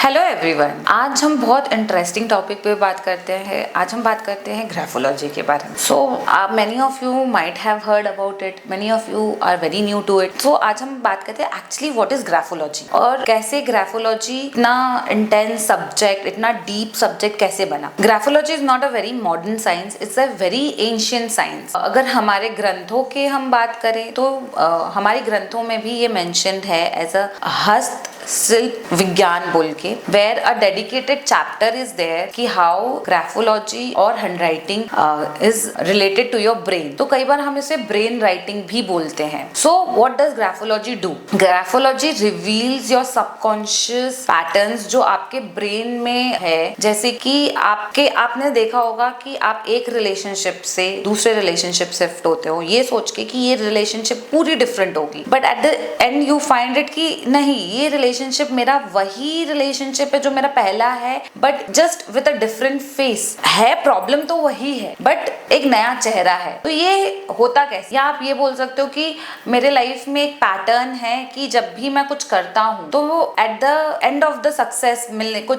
Hello everyone, आज हम बहुत इंटरेस्टिंग टॉपिक पे बात करते हैं। आज हम बात करते हैं ग्राफोलॉजी के बारे में। So many of you might have heard about it, many of you are very new to it. So आज हम बात करते हैं एक्चुअली व्हाट इज ग्राफोलॉजी और कैसे ग्राफोलॉजी इतना इंटेंस सब्जेक्ट, इतना डीप सब्जेक्ट कैसे बना। Graphology is not a very modern science, it's a very ancient science. अगर हमारे ग्रंथों के हम बात करें तो हमारे ग्रंथों में भी ये मेंशन्ड है एज अ हस्त शिल्प विज्ञान बोल के, where a dedicated chapter is there कि हाउ ग्राफोलॉजी और hand writing is related to your brain. तो कई बार हम इसे ब्रेन राइटिंग भी बोलते हैं। So what does graphology do? Graphology reveals your subconscious patterns जो आपके ब्रेन में है। जैसे कि आपने देखा होगा कि आप एक रिलेशनशिप से दूसरे रिलेशनशिप शिफ्ट होते हो ये सोच के कि ये रिलेशनशिप पूरी डिफरेंट होगी, but at the end you find it कि नहीं, ये रिलेशनशिप मेरा वही रिलेशनशिप है जो मेरा पहला है, but just with a different face है। प्रॉब्लम तो वही है बट एक नया चेहरा है। तो ये होता कैसे? या आप ये बोल सकते हो कि मेरे लाइफ में एक पैटर्न है कि जब भी मैं कुछ करता हूँ तो वो at the end of the success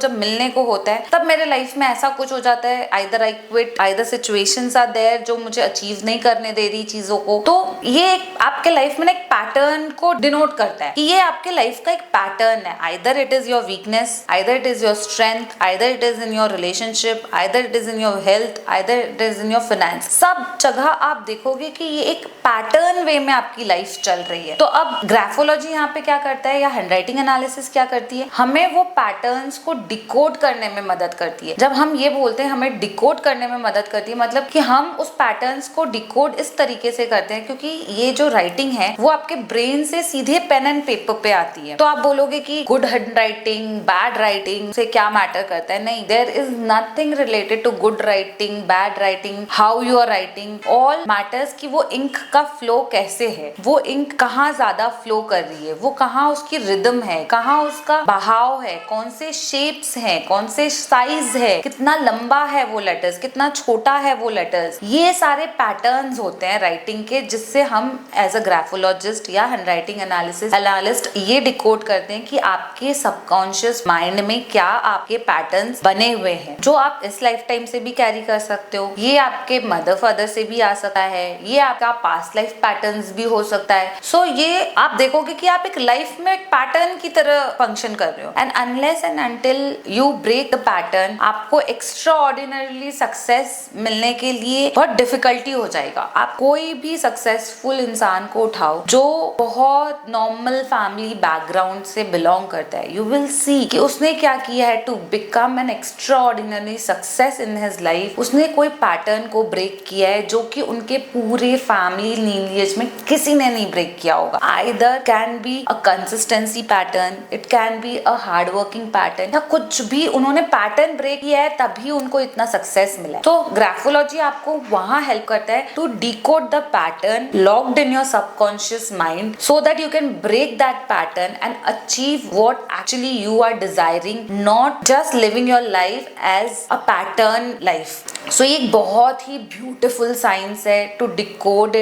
जब मिलने को होता है तब मेरे लाइफ में ऐसा कुछ हो जाता है, either I quit, either situations are there जो मुझे अचीव नहीं करने दे रही चीजों को। तो ये आपके लाइफ में एक पैटर्न को डिनोट करता है कि ये आपके लाइफ का एक पैटर्न है। Either it is your weakness, either it is your strength, either it is in your relationship, either it is in your health, either it is in your finance. सब जगह आप देखोगे कि ये एक पैटर्न वे में आपकी लाइफ चल रही है। तो अब ग्राफोलॉजी यहाँ पे क्या करता है या हैंडराइटिंग एनालिसिस क्या करती है? हमें वो पैटर्न्स को डिकोड करने में मदद करती है। जब हम ये बोलते हैं हमें डिकोड करने में मदद करती है, मतलब कि हम उस पैटर्न्स को डिकोड इस तरीके से करते हैं क्योंकि ये जो राइटिंग है वो आपके ब्रेन से सीधे पेन एंड पेपर पे आती है। तो आप बोलोगे कि good hand writing, bad writing से क्या मैटर करता है? नहीं, there is nothing related to good writing, bad writing, how you are writing. All matters कि वो इंक का फ्लो कैसे है, वो इंक कहाँ ज्यादा फ्लो कर रही है, वो कहाँ उसकी रिदम है, कहाँ उसका बहाव है, कौन से शेप्स हैं, कौन से साइज है, कितना लंबा है वो लेटर्स, कितना छोटा है वो लेटर्स। ये सारे पैटर्न्स होते हैं राइटिंग के जिससे हम एज अ ग्राफोलॉजिस्ट या हैंड राइटिंग एनालिस्ट ये डिकोड करते हैं कि आपके सबकॉन्शियस माइंड में क्या आपके पैटर्न्स बने हुए हैं जो आप इस लाइफ टाइम से भी कैरी कर सकते हो। ये आपके मदर फादर से भी आ सकता है, ये आपका पास्ट लाइफ पैटर्न्स भी हो सकता है। सो ये आप देखोगे कि आप एक लाइफ में एक पैटर्न की तरह फंक्शन कर रहे हो। And unless and until you break the pattern, आपको एक्स्ट्रा ऑर्डिनरीली सक्सेस मिलने के लिए बहुत डिफिकल्टी हो जाएगा। आप कोई भी सक्सेसफुल इंसान को उठाओ जो बहुत नॉर्मल फैमिली बैकग्राउंड से बिलोंग करता है, यू विल सी कि उसने क्या किया है to become an extraordinary success in his life. उसने कोई पैटर्न को ब्रेक किया है जो कि उनके पूरे फैमिली लीनिएज में किसी ने नहीं ब्रेक किया होगा। Either can be a consistency pattern, it can be a hard working pattern, या कुछ भी उन्होंने पैटर्न ब्रेक किया है तभी उनको इतना सक्सेस मिला है। तो ग्राफोलॉजी आपको वहां हेल्प करता है to decode the pattern locked in your subconscious mind so that you can break that pattern and achieve what actually you are desiring, not just living your life as a pattern life. So ये एक बहुत ही beautiful science है to decode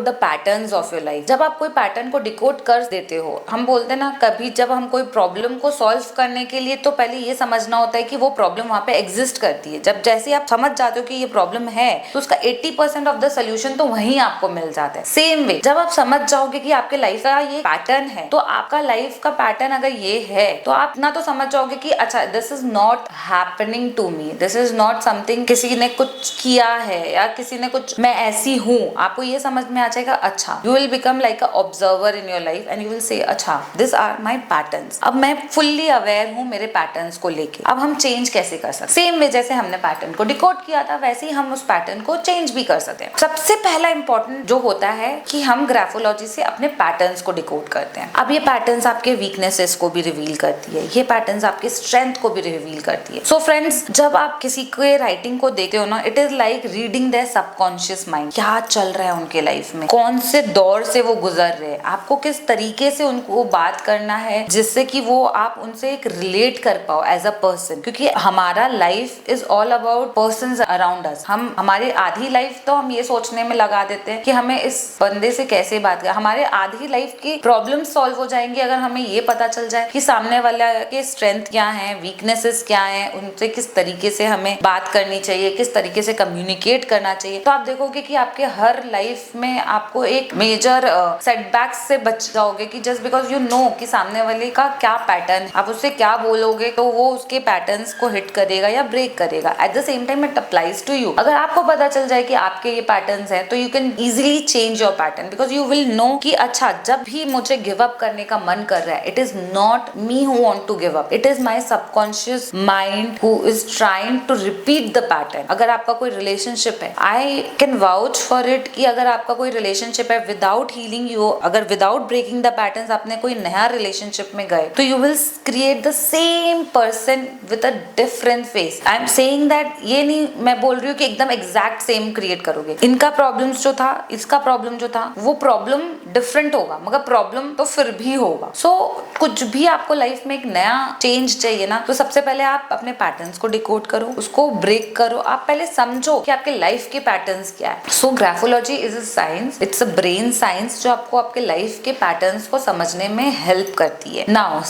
the patterns of your life. जब आप कोई pattern को decode कर देते हो, हम बोलते हैं ना कभी जब हम कोई प्रॉब्लम को सॉल्व करने के लिए तो पहले ये समझना होता है कि वो प्रॉब्लम वहां पे एग्जिस्ट करती है। जब जैसे आप समझ जाते हो कि ये प्रॉब्लम है तो उसका 80% ऑफ द सोल्यूशन तो वहीं आपको मिल जाता है। सेम वे जब आप समझ जाओगे कि आपके लाइफ का ये पैटर्न है तो आपका लाइफ का पैटर्न अगर ये है तो आप ना तो समझ जाओगे कि अच्छा this is not happening to me, this is not something किसी ने कुछ किया है या किसी ने कुछ, मैं ऐसी हूँ। आपको ये समझ में आ जाएगा। अच्छा, you will become like a observer in your life and you will say अच्छा दिस आर माई पैटर्न्स। अब मैं फुल्ली अवेयर हूँ मेरे पैटर्न्स को लेके। अब हम चेंज कैसे कर सकते? सेम वे जैसे हमने पैटर्न को डिकोड किया था वैसे ही हम उस पैटर्न को चेंज भी कर सकते हैं। सबसे पहला इंपॉर्टेंट जो होता है कि हम ग्राफोलॉजी से अपने पैटर्न्स को डिकोड करते हैं। अब ये पैटर्न्स आपके वीकनेसेस को भी रिवील करती है, ये पैटर्न्स आपके स्ट्रेंथ को भी रिवील करती है। सो फ्रेंड्स, जब आप किसी के राइटिंग को देखते हो ना, it is like reading there subconscious mind. क्या चल रहा है उनके लाइफ में, कौन से दौर से वो गुजर रहे हैं, आपको किस तरीके से उनको बात करना है जिससे कि वो आप उनसे एक रिलेट कर पाओ एज अ पर्सन। क्योंकि हमारा life is all about persons around us. हम हमारी आधी लाइफ तो हम ये सोचने में लगा देते हैं कि हमें इस बंदे से कैसे बात करें। हमारे आधी लाइफ की प्रॉब्लम सॉल्व हो जाएंगी अगर हमें ये पता चल जाए कि सामने वाला के स्ट्रेंथ क्या है, वीकनेसेस क्या है, उनसे किस तरीके से हमें बात करनी चाहिए, किस तरीके से कम्युनिकेट करना चाहिए। तो आप देखोगे कि आपके हर लाइफ में आपको एक मेजर सेटबैक्स से बच जाओगे कि जस्ट बिकॉज यू नो कि सामने वाले का क्या पैटर्न, आप उससे क्या बोलोगे तो वो उसके पैटर्न्स को हिट करेगा या ब्रेक करेगा। At the same time it applies to you. अगर आपको पता चल जाए कि आपके ये पैटर्न्स हैं तो you can easily change your pattern, because you will know कि अच्छा जब भी मुझे गिव अप करने का मन कर रहा है, it is not me who want to give up, it is my subconscious mind who is trying to repeat the pattern. अगर आपका कोई रिलेशनशिप है, I can vouch for it कि अगर आपका कोई रिलेशनशिप है, विदाउट हीलिंग यू, अगर विदाउट ब्रेकिंग द पैटर्न्स आपने कोई नया रिलेशनशिप में गए तो you will create the same person with a different face. I am saying that, ये नहीं मैं बोल रही हूँ कि एकदम एग्जैक्ट सेम क्रिएट करोगे। इनका प्रॉब्लम्स जो था, इसका प्रॉब्लम जो था, वो प्रॉब्लम डिफरेंट होगा मगर प्रॉब्लम तो फिर भी होगा। सो कुछ भी आपको लाइफ में एक नया चेंज चाहिए ना, तो सबसे पहले आप अपने पैटर्न्स को डिकोड करो, उसको ब्रेक करो। आप पहले समझो कि आपके लाइफ के पैटर्न्स क्या है। So graphology is a science, it's a brain science जो आपको आपके लाइफ के पैटर्न्स को समझने में हेल्प करती है। Now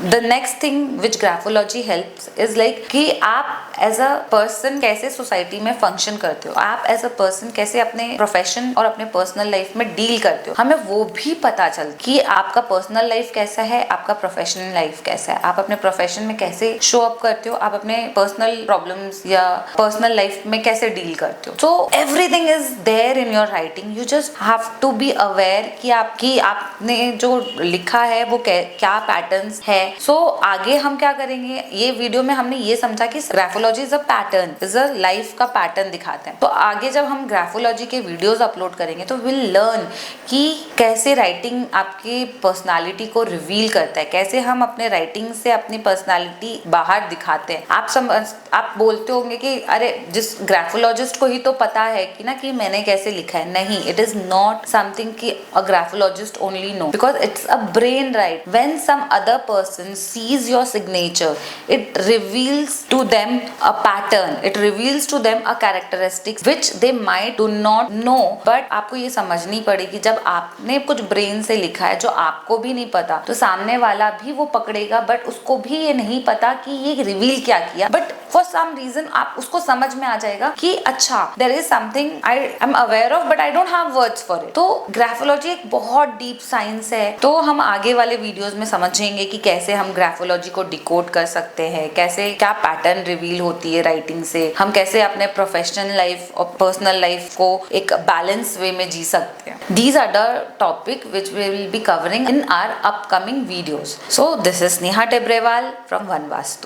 the next thing which graphology helps is like कि आप एज अ पर्सन कैसे सोसाइटी में फंक्शन करते हो, आप एज अ पर्सन कैसे अपने प्रोफेशन और अपने पर्सनल लाइफ में डील करते हो। हमें वो भी पता चल कि आपका पर्सनल लाइफ कैसा है, आपका प्रोफेशनल लाइफ कैसा है, आप अपने प्रोफेशन में कैसे शो अप करते हो, आप अपने पर्सनल प्रॉब्लम्स या पर्सनल लाइफ में कैसे डील करते हो। So everything is there in your writing, you just have to be aware कि आपने जो लिखा है वो क्या पैटर्न्स है। सो आगे हम क्या करेंगे, ये वीडियो में हमने ये समझा कि graphology is a pattern, is a life का पैटर्न दिखाते हैं। तो आगे जब हम ग्राफोलॉजी के वीडियोस अपलोड करेंगे तो विल लर्न कि कैसे राइटिंग आपकी पर्सनालिटी को रिवील करता है, कैसे हम अपने राइटिंग से अपनी पर्सनालिटी बाहर दिखाते हैं। आप बोलते होंगे कि अरे जिस ग्राफोलॉजिस्ट को ही तो पता है कि ना कि मैंने कैसे लिखा है। नहीं, इट इज नॉट समथिंग कि a graphologist only know, because it's a brain right. When some other person sees your signature, it reveals to them a pattern, it reveals to them a characteristics which they might do not know, but आपको ये समझनी पड़ेगी जब आपने कुछ brain से लिखा है जो आपको भी नहीं पता, तो सामने वाला भी वो पकड़ेगा, बट उसको भी ये नहीं पता कि ये रिवील क्या किया, बट फॉर सम रीजन आप उसको समझ में आ जाएगा कि अच्छा there is something I am aware of but I don't have words for it. तो ग्राफोलॉजी एक बहुत डीप साइंस है। तो हम आगे वाले वीडियोस में समझेंगे कि कैसे हम ग्राफोलॉजी को डिकोड कर सकते हैं, कैसे क्या पैटर्न रिवील होती है राइटिंग से, हम कैसे अपने प्रोफेशनल लाइफ और पर्सनल लाइफ को एक बैलेंस वे में जी सकते हैं। These are the topic which we will be covering in our upcoming videos. So this is Neha Tebrewal from one vastu.